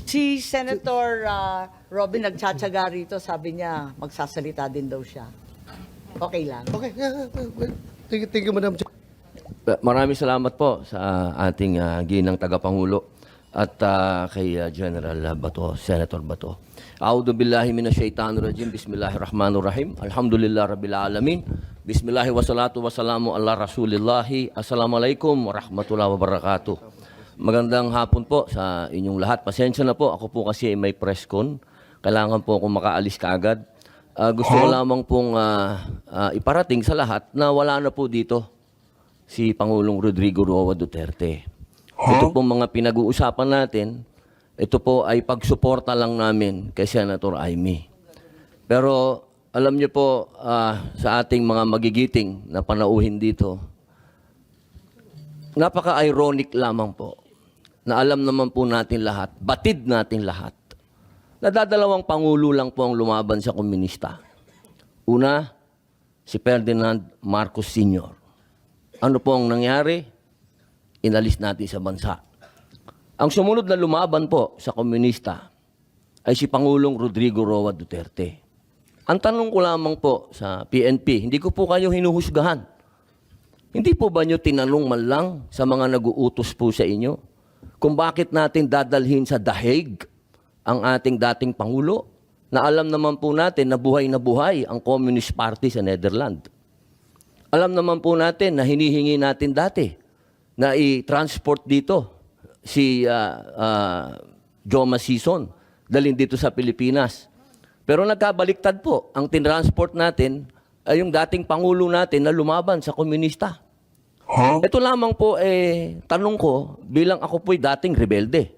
Si Senator Robin nagtsatsaga rito, sabi niya magsasalita din daw siya. Okay lang. Okay. Thank you, Madam Chair. Maraming salamat po sa ating ginang tagapangulo at kay General Bato, Senator Bato. A'udhu billahi minasyaitanir rajim. Bismillahirrahmanirrahim. Alhamdulillah rabbil alamin. Bismillahi wassalatu wassalamu ala Rasulillahi. Assalamualaikum warahmatullahi wabarakatuh. Magandang hapon po sa inyong lahat. Pasensya na po, ako po kasi may press con. Kailangan po akong makaalis kaagad. Gusto ko lamang pong iparating sa lahat na wala na po dito si Pangulong Rodrigo Roa Duterte. Ito pong mga pinag-uusapan natin, ito po ay pagsuporta lang namin kay Senator Amy. Pero alam niyo po, sa ating mga magigiting na panauhin dito, napaka-ironic lamang po na alam naman po natin lahat, batid natin lahat, na dadalawang pangulo lang po ang lumaban sa komunista. Una, si Ferdinand Marcos Sr. Ano po ang nangyari? Inalis natin sa bansa. Ang sumunod na lumaban po sa komunista ay si Pangulong Rodrigo Roa Duterte. Ang tanong ko lamang po sa PNP, hindi ko po kayo hinuhusgahan. Hindi po ba nyo tinanong man lang sa mga nag-uutos po sa inyo kung bakit natin dadalhin sa The Hague ang ating dating Pangulo na alam naman po natin na buhay ang Communist Party sa Netherlands. Alam naman po natin na hinihingi natin dati na i-transport dito si Joma Sison, dalhin dito sa Pilipinas. Pero nagkabaliktad po, ang tinransport natin ay yung dating Pangulo natin na lumaban sa komunista. Ito lamang po, tanong ko, bilang ako po'y dating rebelde.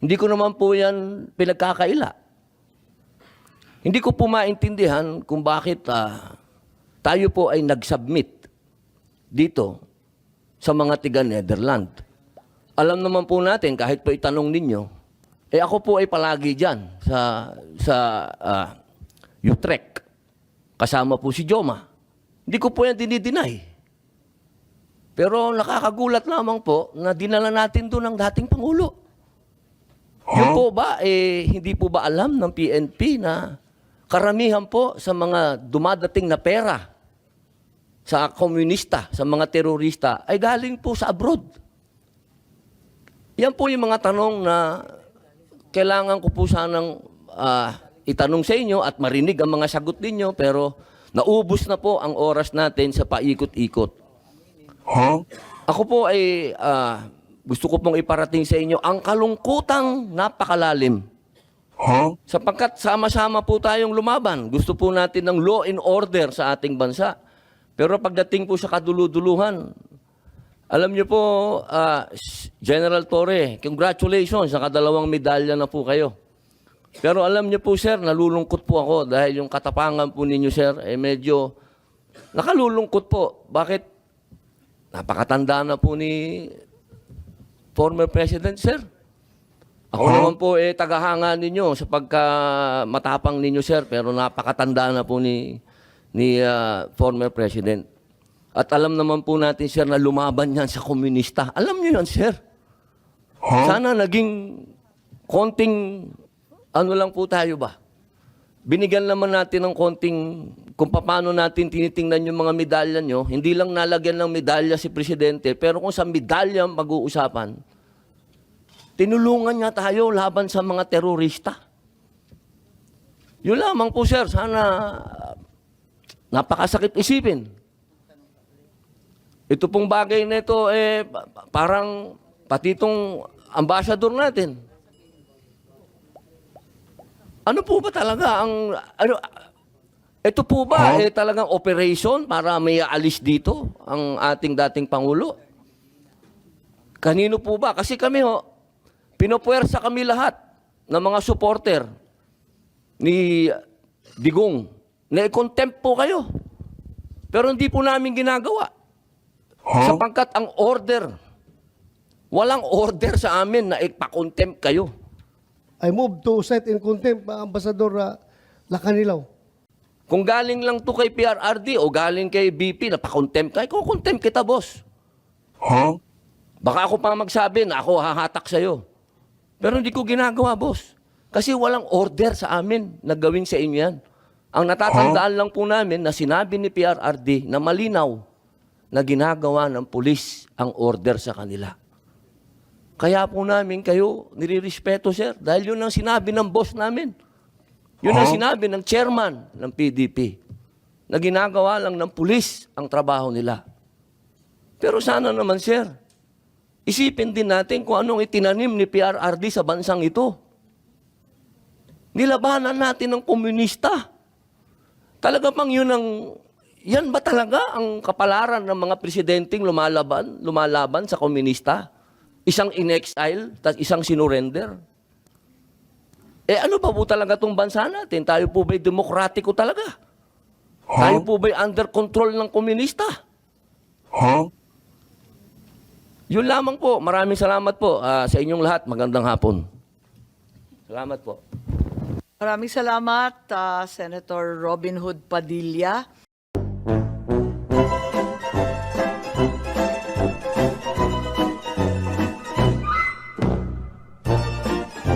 Hindi ko naman po yan pinagkakaila. Hindi ko po maintindihan kung bakit tayo po ay nag-submit dito sa mga tiga-Netherlands. Alam naman po natin, kahit po itanong ninyo, ako po ay palagi dyan sa Utrecht. Kasama po si Joma. Hindi ko po yan dinideny. Pero nakakagulat lamang po na dinala natin doon ang dating Pangulo. Yun po ba, hindi po ba alam ng PNP na karamihan po sa mga dumadating na pera sa komunista, sa mga terorista, ay galing po sa abroad? Yan po yung mga tanong na kailangan ko po sanang itanong sa inyo at marinig ang mga sagot ninyo, pero naubos na po ang oras natin sa paikot-ikot. Ako po ay gusto ko pong iparating sa inyo ang kalungkutang napakalalim. Sapagkat sama-sama po tayong lumaban. Gusto po natin ng law and order sa ating bansa. Pero pagdating po sa kaduluduluhan, alam niyo po, General Torre, congratulations, nakadalawang medalya na po kayo. Pero alam niyo po, sir, nalulungkot po ako dahil yung katapangan po ninyo, sir, medyo nakalulungkot po. Bakit? Napakatanda na po ni former President, sir. Ako naman po tagahanga ninyo sa pagkamatapang ninyo, sir, pero napakatanda na po ni former President. At alam naman po natin, sir, na lumaban yan sa komunista. Alam niyo yan, sir. Sana naging konting ano lang po tayo ba? Binigyan naman natin ng konting kung paano natin tinitingnan yung mga medalya nyo. Hindi lang nalagyan ng medalya si Presidente, pero kung sa medalya mag-uusapan, tinulungan niya tayo laban sa mga terorista. Yun lamang po, sir. Sana napakasakit isipin. Ito pong bagay na ito, parang pati itong ambassador natin. Ano po ba talaga ang... ito po ba talagang operation para may alis dito ang ating dating Pangulo? Kanino po ba? Kasi kami pinopuwersa kami lahat ng mga supporter ni Digong na i-contempt po kayo. Pero hindi po namin ginagawa. Sapagkat ang order, walang order sa amin na ipa-contempt kayo. I move to cite in contempt, Ambassador Lacanilaw. Kung galing lang to kay PRRD o galing kay BP, napakontempt ka, iko-contempt kita, boss. Baka ako pa magsabi na ako hahatak sa'yo. Pero hindi ko ginagawa, boss. Kasi walang order sa amin na gawin sa inyo yan. Ang natatandaan lang po namin na sinabi ni PRRD na malinaw na ginagawa ng pulis ang order sa kanila. Kaya po namin kayo nirirespeto, sir. Dahil yun ang sinabi ng boss namin. Yun ang sinabi ng chairman ng PDP. Na ginagawa lang ng pulis ang trabaho nila. Pero sana naman, sir, isipin din natin kung anong itinanim ni PRRD sa bansang ito. Nilabanan natin ng komunista. Talaga bang yan ba talaga ang kapalaran ng mga presidenteng lumalaban sa komunista? Isang in-exile, tas isang sinurrender? Ano pa po talaga itong bansa natin? Tayo po ba'y demokratiko talaga? Tayo po ba'y under control ng komunista? Yun lamang po. Maraming salamat po sa inyong lahat. Magandang hapon. Salamat po. Maraming salamat, Senator Robin Hood Padilla.